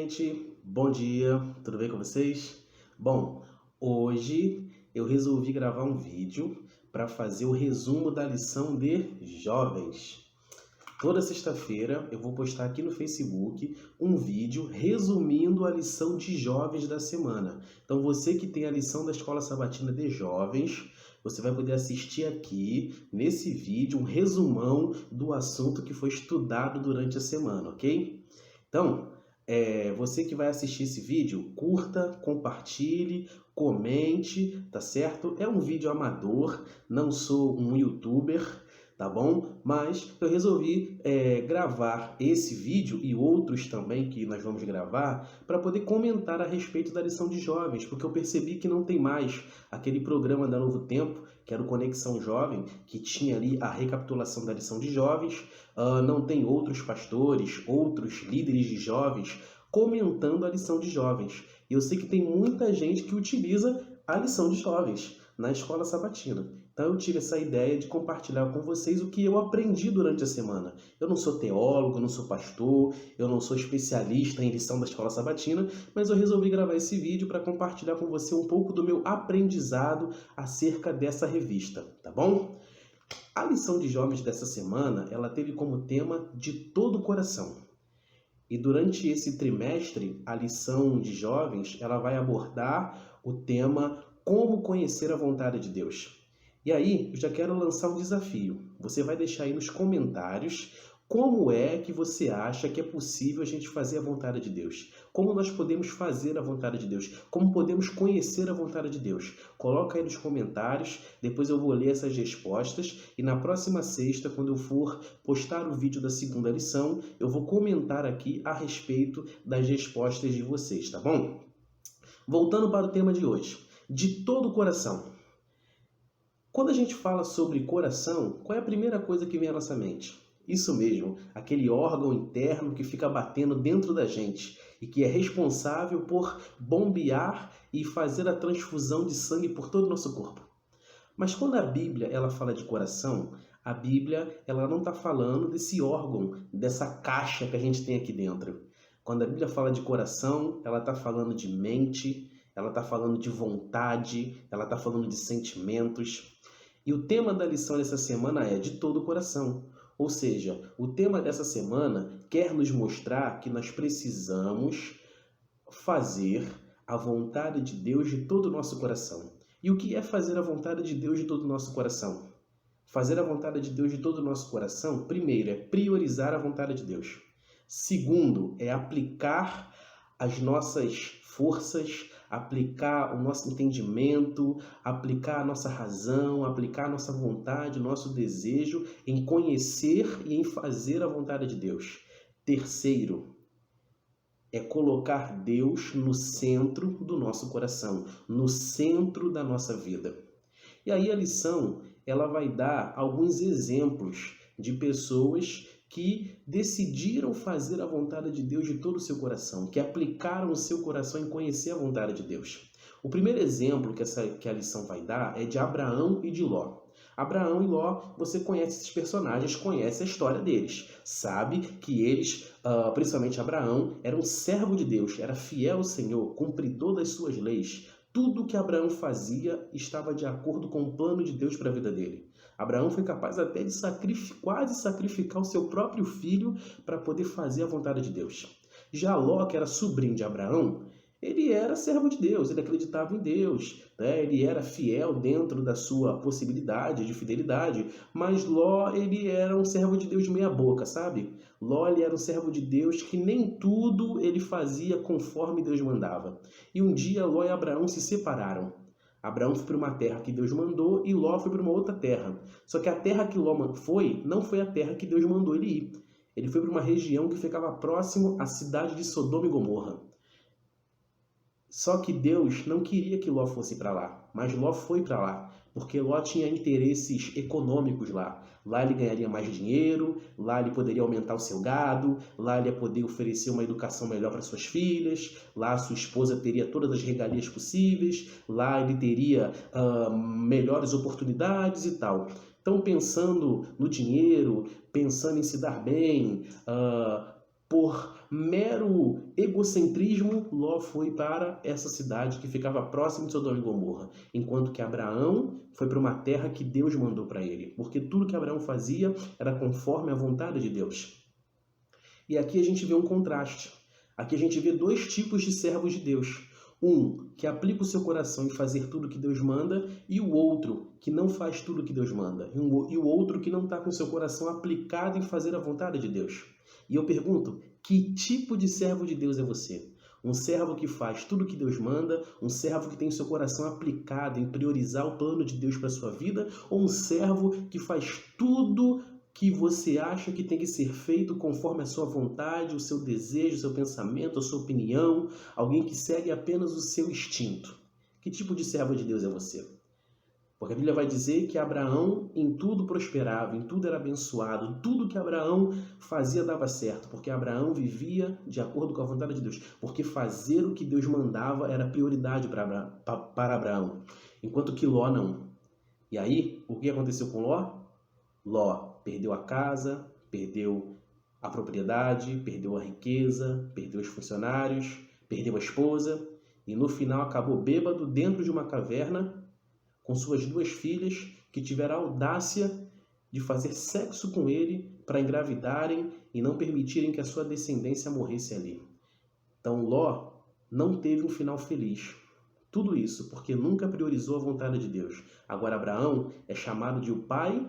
gente, bom dia, tudo bem com vocês? Bom, hoje eu resolvi gravar um vídeo para fazer o resumo da lição de jovens. Toda sexta-feira eu vou postar aqui no Facebook um vídeo resumindo a lição de jovens da semana. Então você que tem a lição da Escola Sabatina de Jovens, você vai poder assistir aqui nesse vídeo um resumão do assunto que foi estudado durante a semana, ok? Então, você que vai assistir esse vídeo, curta, compartilhe, comente, tá certo? É um vídeo amador, não sou um youtuber, tá bom? Mas eu resolvi gravar esse vídeo e outros também que nós vamos gravar para poder comentar a respeito da lição de jovens, porque eu percebi que não tem mais aquele programa da Novo Tempo, que era o Conexão Jovem, que tinha ali a recapitulação da lição de jovens. Não tem outros pastores, outros líderes de jovens comentando a lição de jovens. E eu sei que tem muita gente que utiliza a lição de jovens na escola sabatina. Então eu tive essa ideia de compartilhar com vocês o que eu aprendi durante a semana. Eu não sou teólogo, não sou pastor, eu não sou especialista em lição da escola sabatina, mas eu resolvi gravar esse vídeo para compartilhar com você um pouco do meu aprendizado acerca dessa revista, tá bom? A lição de jovens dessa semana, ela teve como tema de todo o coração. E durante esse trimestre, a lição de jovens, ela vai abordar o tema como conhecer a vontade de Deus. E aí, eu já quero lançar um desafio. Você vai deixar aí nos comentários como é que você acha que é possível a gente fazer a vontade de Deus. Como nós podemos fazer a vontade de Deus. Como podemos conhecer a vontade de Deus. Coloca aí nos comentários, depois eu vou ler essas respostas. E na próxima sexta, quando eu for postar o vídeo da segunda lição, eu vou comentar aqui a respeito das respostas de vocês, tá bom? Voltando para o tema de hoje. De todo o coração. Quando a gente fala sobre coração, qual é a primeira coisa que vem à nossa mente? Isso mesmo, aquele órgão interno que fica batendo dentro da gente e que é responsável por bombear e fazer a transfusão de sangue por todo o nosso corpo. Mas quando a Bíblia ela fala de coração, a Bíblia ela não está falando desse órgão, dessa caixa que a gente tem aqui dentro. Quando a Bíblia fala de coração, ela está falando de mente, ela está falando de vontade, ela está falando de sentimentos. E o tema da lição dessa semana é de todo o coração. Ou seja, o tema dessa semana quer nos mostrar que nós precisamos fazer a vontade de Deus de todo o nosso coração. E o que é fazer a vontade de Deus de todo o nosso coração? Fazer a vontade de Deus de todo o nosso coração, primeiro, é priorizar a vontade de Deus. Segundo, é aplicar as nossas forças, aplicar o nosso entendimento, aplicar a nossa razão, aplicar a nossa vontade, o nosso desejo em conhecer e em fazer a vontade de Deus. Terceiro, é colocar Deus no centro do nosso coração, no centro da nossa vida. E aí a lição, ela vai dar alguns exemplos de pessoas que decidiram fazer a vontade de Deus de todo o seu coração, que aplicaram o seu coração em conhecer a vontade de Deus. O primeiro exemplo que a lição vai dar é de Abraão e de Ló. Abraão e Ló, você conhece esses personagens, conhece a história deles. Sabe que eles, principalmente Abraão, era um servo de Deus, era fiel ao Senhor, cumpridor das suas leis. Tudo que Abraão fazia estava de acordo com o plano de Deus para a vida dele. Abraão foi capaz até de quase sacrificar o seu próprio filho para poder fazer a vontade de Deus. Já Ló, que era sobrinho de Abraão, ele era servo de Deus, ele acreditava em Deus, né? Ele era fiel dentro da sua possibilidade de fidelidade, mas Ló, ele era um servo de Deus de meia boca, sabe? Ló, ele era um servo de Deus que nem tudo ele fazia conforme Deus mandava. E um dia Ló e Abraão se separaram. Abraão foi para uma terra que Deus mandou e Ló foi para uma outra terra. Só que a terra que Ló foi, não foi a terra que Deus mandou ele ir. Ele foi para uma região que ficava próximo à cidade de Sodoma e Gomorra. Só que Deus não queria que Ló fosse para lá, mas Ló foi para lá, porque Ló tinha interesses econômicos lá. Lá ele ganharia mais dinheiro, lá ele poderia aumentar o seu gado, lá ele ia poder oferecer uma educação melhor para suas filhas, lá sua esposa teria todas as regalias possíveis, lá ele teria melhores oportunidades e tal. Então, pensando no dinheiro, pensando em se dar bem, por mero egocentrismo, Ló foi para essa cidade que ficava próximo de Sodoma e Gomorra, enquanto que Abraão foi para uma terra que Deus mandou para ele, porque tudo que Abraão fazia era conforme a vontade de Deus. E aqui a gente vê um contraste. Aqui a gente vê dois tipos de servos de Deus. Um que aplica o seu coração em fazer tudo que Deus manda, e o outro que não faz tudo que Deus manda. E o outro que não está com o seu coração aplicado em fazer a vontade de Deus. E eu pergunto, que tipo de servo de Deus é você? Um servo que faz tudo que Deus manda, um servo que tem seu coração aplicado em priorizar o plano de Deus para a sua vida, ou um servo que faz tudo que você acha que tem que ser feito conforme a sua vontade, o seu desejo, o seu pensamento, a sua opinião, alguém que segue apenas o seu instinto? Que tipo de servo de Deus é você? Porque a Bíblia vai dizer que Abraão em tudo prosperava, em tudo era abençoado, tudo que Abraão fazia dava certo, porque Abraão vivia de acordo com a vontade de Deus, porque fazer o que Deus mandava era prioridade para Abraão, enquanto que Ló não. E aí, o que aconteceu com Ló? Ló perdeu a casa, perdeu a propriedade, perdeu a riqueza, perdeu os funcionários, perdeu a esposa e no final acabou bêbado dentro de uma caverna com suas duas filhas que tiveram a audácia de fazer sexo com ele para engravidarem e não permitirem que a sua descendência morresse ali. Então Ló não teve um final feliz. Tudo isso porque nunca priorizou a vontade de Deus. Agora Abraão é chamado de o pai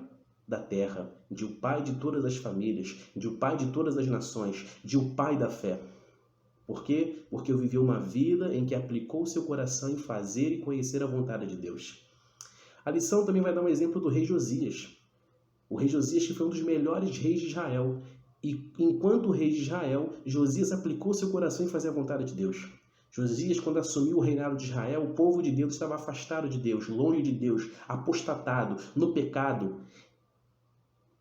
da terra, de o pai de todas as famílias, de o pai de todas as nações, de o pai da fé. Por quê? Porque viveu uma vida em que aplicou o seu coração em fazer e conhecer a vontade de Deus. A lição também vai dar um exemplo do rei Josias. O rei Josias que foi um dos melhores reis de Israel. E enquanto rei de Israel, Josias aplicou seu coração em fazer a vontade de Deus. Josias, quando assumiu o reinado de Israel, o povo de Deus estava afastado de Deus, longe de Deus, apostatado, no pecado.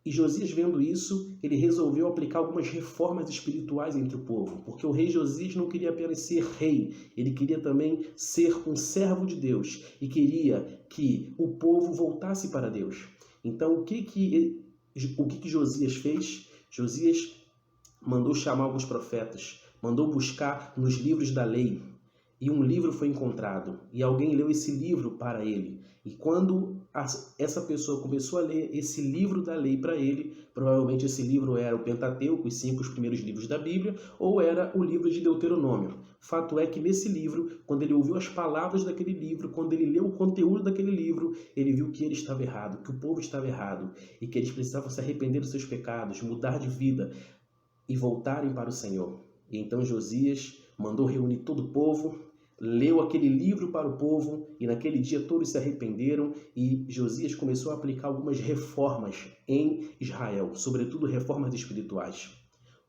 E Josias, vendo isso, ele resolveu aplicar algumas reformas espirituais entre o povo, porque o rei Josias não queria apenas ser rei, ele queria também ser um servo de Deus e queria que o povo voltasse para Deus. Então, o que Josias fez? Josias mandou chamar alguns profetas, mandou buscar nos livros da lei, e um livro foi encontrado, e alguém leu esse livro para ele. E quando essa pessoa começou a ler esse livro da lei para ele, provavelmente esse livro era o Pentateuco, os 5 primeiros livros da Bíblia, ou era o livro de Deuteronômio. Fato é que nesse livro, quando ele ouviu as palavras daquele livro, quando ele leu o conteúdo daquele livro, ele viu que ele estava errado, que o povo estava errado, e que eles precisavam se arrepender dos seus pecados, mudar de vida e voltarem para o Senhor. E então Josias mandou reunir todo o povo, leu aquele livro para o povo e naquele dia todos se arrependeram e Josias começou a aplicar algumas reformas em Israel, sobretudo reformas espirituais.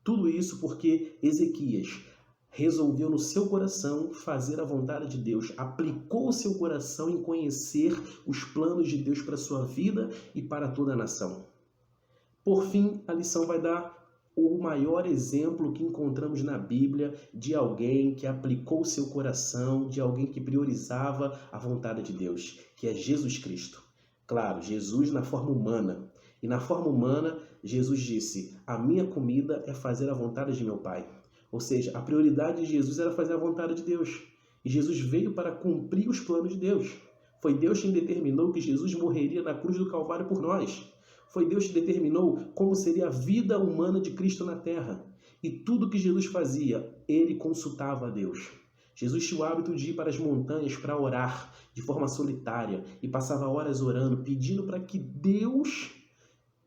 Tudo isso porque Ezequias resolveu no seu coração fazer a vontade de Deus, aplicou o seu coração em conhecer os planos de Deus para a sua vida e para toda a nação. Por fim, a lição vai dar o maior exemplo que encontramos na Bíblia de alguém que aplicou o seu coração, de alguém que priorizava a vontade de Deus, que é Jesus Cristo. Claro, Jesus na forma humana. E na forma humana, Jesus disse, a minha comida é fazer a vontade de meu Pai. Ou seja, a prioridade de Jesus era fazer a vontade de Deus. E Jesus veio para cumprir os planos de Deus. Foi Deus quem determinou que Jesus morreria na cruz do Calvário por nós. Foi Deus que determinou como seria a vida humana de Cristo na terra. E tudo que Jesus fazia, ele consultava a Deus. Jesus tinha o hábito de ir para as montanhas para orar de forma solitária e passava horas orando, pedindo para que Deus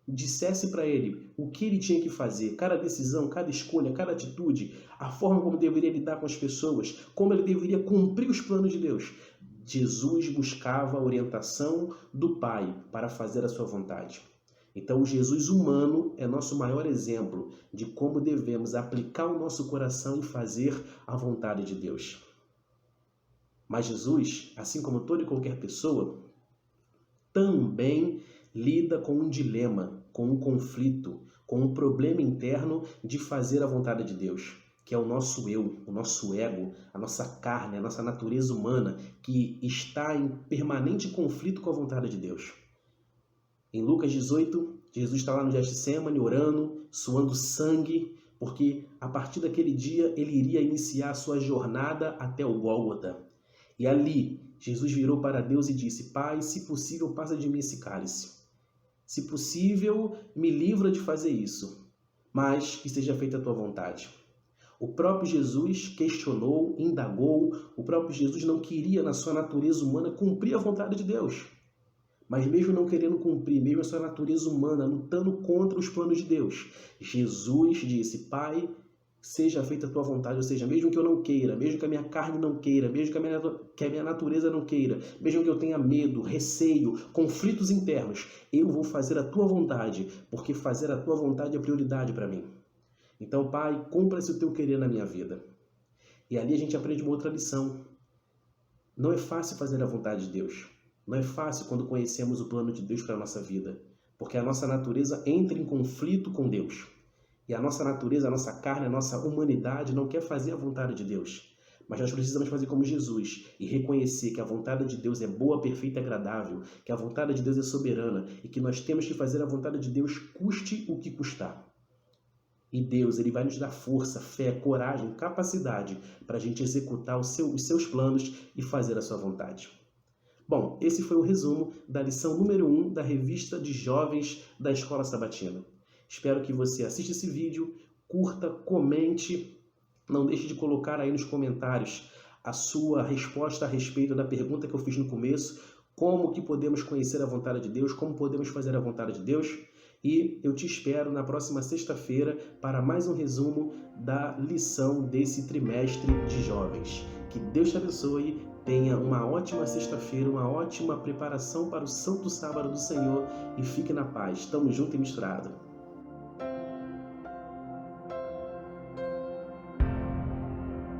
dissesse para ele o que ele tinha que fazer, cada decisão, cada escolha, cada atitude, a forma como deveria lidar com as pessoas, como ele deveria cumprir os planos de Deus. Jesus buscava a orientação do Pai para fazer a sua vontade. Então, o Jesus humano é nosso maior exemplo de como devemos aplicar o nosso coração e fazer a vontade de Deus. Mas Jesus, assim como toda e qualquer pessoa, também lida com um dilema, com um conflito, com um problema interno de fazer a vontade de Deus, que é o nosso eu, o nosso ego, a nossa carne, a nossa natureza humana, que está em permanente conflito com a vontade de Deus. Em Lucas 18, Jesus está lá no Getsêmani orando, suando sangue, porque a partir daquele dia ele iria iniciar a sua jornada até o Gólgota. E ali, Jesus virou para Deus e disse: Pai, se possível, passa de mim esse cálice. Se possível, me livra de fazer isso, mas que seja feita a tua vontade. O próprio Jesus questionou, indagou, o próprio Jesus não queria, na sua natureza humana, cumprir a vontade de Deus. Mas mesmo não querendo cumprir, mesmo a sua natureza humana, lutando contra os planos de Deus, Jesus disse: Pai, seja feita a tua vontade, ou seja, mesmo que eu não queira, mesmo que a minha carne não queira, mesmo que a minha natureza não queira, mesmo que eu tenha medo, receio, conflitos internos, eu vou fazer a tua vontade, porque fazer a tua vontade é prioridade para mim. Então, Pai, cumpra-se o teu querer na minha vida. E ali a gente aprende uma outra lição. Não é fácil fazer a vontade de Deus. Não é fácil quando conhecemos o plano de Deus para a nossa vida, porque a nossa natureza entra em conflito com Deus. E a nossa natureza, a nossa carne, a nossa humanidade não quer fazer a vontade de Deus. Mas nós precisamos fazer como Jesus e reconhecer que a vontade de Deus é boa, perfeita e agradável, que a vontade de Deus é soberana e que nós temos que fazer a vontade de Deus custe o que custar. E Deus, Ele vai nos dar força, fé, coragem, capacidade para a gente executar os seus planos e fazer a sua vontade. Bom, esse foi o resumo da lição número 1 da revista de jovens da Escola Sabatina. Espero que você assista esse vídeo, curta, comente, não deixe de colocar aí nos comentários a sua resposta a respeito da pergunta que eu fiz no começo, como que podemos conhecer a vontade de Deus, como podemos fazer a vontade de Deus. E eu te espero na próxima sexta-feira para mais um resumo da lição desse trimestre de jovens. Que Deus te abençoe, tenha uma ótima sexta-feira, uma ótima preparação para o Santo Sábado do Senhor e fique na paz. Tamo junto e misturado.